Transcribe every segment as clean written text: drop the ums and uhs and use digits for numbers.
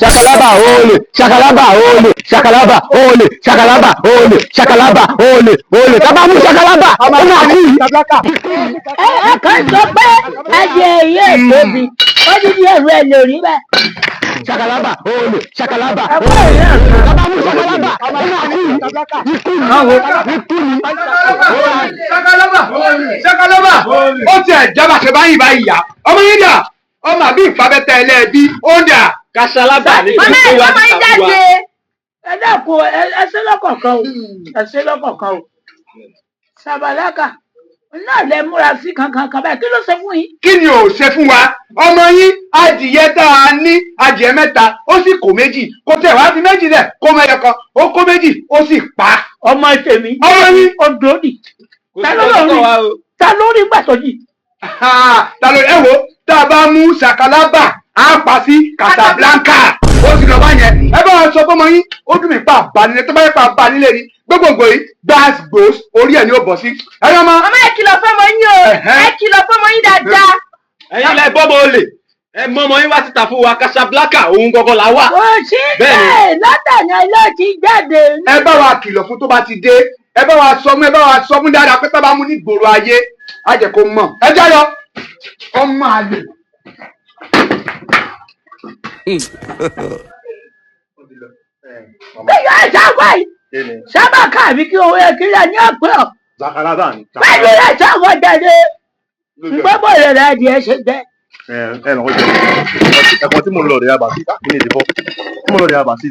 shakalaba ole, shakalaba ole, shakalaba ole, shakalaba ole, shakalaba ole, ole. Taba mu shakalaba, ó máa kú. Ẹ kàn sọ pé ẹ̀jẹ̀ èyí ètòbi ó dídí ẹ̀rọ ẹ̀ lórí bẹ́ẹ̀. Shakalaba ole, shakalaba Ẹ̀kọ́ ole. ìyá kan. Taba mu shakalaba, ó máa kú. Ikú ni, ikú ni. Ṣakalaba ó tiẹ̀ jábà ṣe báyìí báyìí yá ọmọ yín dà ọmọ àbí ìfabẹ́tẹ̀ ẹlẹ́ẹ̀bí ó dà. Kasalaba ní kí Màmá ó ẹ̀ wá ọmọ yín níta fún wa. jáde. Ẹ dákun ẹ ṣe lọ́kọ̀ọ̀kan o. Ẹ ṣe lọ́kọ̀ọ̀kan o. Ṣàbàlákà náà lẹ múra sí kankan kan báyìí kí ló ṣe fún yín? Kí ni ò ṣe fún wa ọmọ yín adìyẹ tá a ní adìyẹ mẹ́ta ó sì kó méjì kó tẹ̀ wá fi méjì lẹ̀ kó mẹ́yọ kan ó kó méjì ó sì pa. Ọmọ tèmi. Ọmọ yín. Odò nì. Kò sí ọjọ́ wa o. Ta ló rí gbàtọ́ yìí? Ta ló ẹ wo tá a bá mú Ṣakalaba á pa sí Casablanca ó sì lọ bá yẹn ẹ bá wa sọ fọmọ yín ó dùn mí pa àbánilé tó bá yẹ pa àbánilé ni gbogbogbò yìí gbàgbós orí ẹ ni ó bọ sí. ẹ yọ ọmọ. Màmá ẹ kìlọ̀ fọ́mọ yín o. Ẹ kìlọ̀ fọ́mọ yín dáadáa. Ẹ̀yin lẹ bọ́mọ olè. Ẹ mọ ọmọ yín wá síta fún wa Casablanca òun gangan là wà. Kò sí bẹ́ẹ̀ látàná ilé ti jáde. Ẹ bá wa kìlọ̀ fún tó bá ti dé ẹ bá wa sọ fún dáadáa pé tó bá mú ní gbòòrò ayé á jẹ́ kó mọ̀ ẹ jáyọ ọmọ àlè. Bẹ́ẹ̀ ẹ ṣàwọ̀ yìí. Sábà káàbí kí owó ẹ kílẹ̀ ní ọ̀pẹ́ ọ̀. Ṣakalaba ni. Pẹ̀lú ẹ ṣàwọ̀ jáde. Gbọ́bọ̀ rẹ̀ rẹ̀ di ẹ ṣe jẹ́. Ẹ nà ó jẹ ẹ̀kan tí mo lọ rẹ̀ abàsí kí ni ìdìbò tí mo lọ rẹ̀ abàsí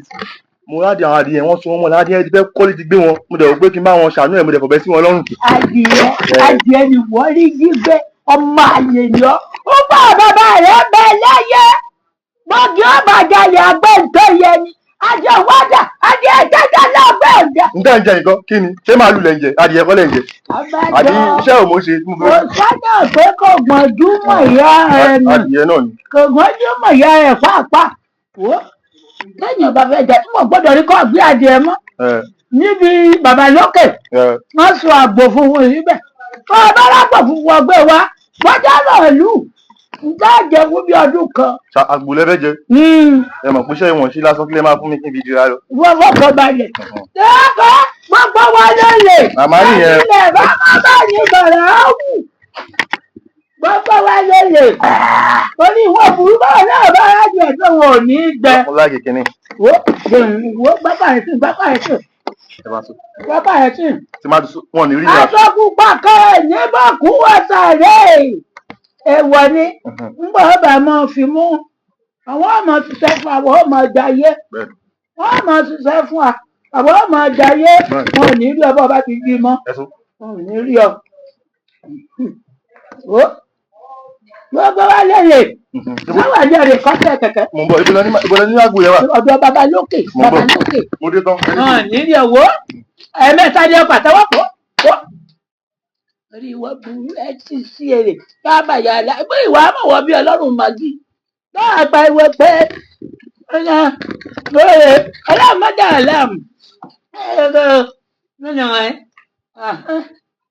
mo rádi àwọn adìyẹ wọn sún wọn mọ ládìyẹ ti fẹ́ kọ́lé ti gbé wọn mo dẹ̀ wò pé kí n bá wọn ṣàánú ẹ̀ mo dẹ̀ fọ̀bẹ sí wọn lọ́rùn. Adìyẹ ni wọ́n rí gbígbé ọmọ àlè ni ọ́. Ó bá bàbá rẹ̀ bẹ lẹ́yẹ. Gbọ́dọ̀ ọba jalè àgbẹ̀ nǹkan yẹn ni. Adìyẹ wájà adìyẹ jẹjẹ lọ́gbẹ̀ ọ̀dẹ. n tẹ́ ń jẹ nǹkan kí ni ṣé màálù lẹ̀ ń jẹ adìyẹ kọ́ lẹ̀ ń jẹ àbí iṣẹ́ ò mọ̀ ṣe tí mo Kò fẹ́. sọ́nà pé kò gbọ́njú mọ̀ ìyá ẹ̀ nù. Adìyẹ náà ni. Kò gbọ́njú mọ̀ ìyá ẹ̀ pàápàá. Wò ó lẹ́yìn ọba fẹ́ jẹ tí mo gbọ́dọ̀ rí kọ́ gbé adìyẹ mọ́. Níbi bàbá lókè wọ́n sọ àgbò funfun síbẹ̀. Kọ́ ọ bá rágbò funfun ọgbẹ́ wa bọ́jà náà lù. Ǹjẹ́ àjẹ fún bí ọdún kan? Àgbò lẹ́fẹ́ jẹ ẹ mọ̀ pé iṣẹ́ ìwọ̀n sí lásán kí lè máa fún mi kí n fi dira lọ. Wọ́n fọkàn balẹ̀. Ṣéèkọ́ gbogbo wa ló lè. Màmá nìyẹn. Ilẹ̀ bàbá bá ní bọ̀rọ̀ áwù. Gbogbo wa ló lè. Orí ìwọ̀n burú báwo náà bá rájò ẹ̀ tó wọn ò ní í gbẹ. mo láàgì kínní. Wo gbápá rẹ̀ sí gbápá rẹ̀ sí. ẹ bá sọ. Gbápá rẹ̀ sí. tí má tún wọn ò ní rí ìyá. Aṣọ pupa kan ní bọ́ọ̀kú wọ̀sàrẹ́. Èèwọ̀ ni ńgbà ọba máa fi mú àwọn ọmọ ṣiṣẹ́ fún àwọn ọmọ jayé wọ́n ọmọ ṣiṣẹ́ fún àwọn ọmọ jayé wọn ò ní rí ọba ọba ti bí mọ́ wọn ò ní rí ọ. Gbogbo wa lélẹ̀ láwọn àjọ rẹ̀ kọ́sẹ̀ kẹ̀kẹ́. mo ń bọ̀ ìbọ̀lẹ̀ ní àgbo yẹn wà. Ọ̀dọ̀ baba lókè baba lókè. mo dé tán. Wọn ò ní rí ọwọ́ ẹ̀mẹ́ta ni ọkọ̀ àtẹwọ́pọ̀. Orí ìwọ burú ẹ ti sí èrè bàbá yàrá pé ìwà àmọ̀wọ́ bí ọlọ́run màgí náà pa ìwé pé lóye ọlọ́mọdé àlám nínú ẹ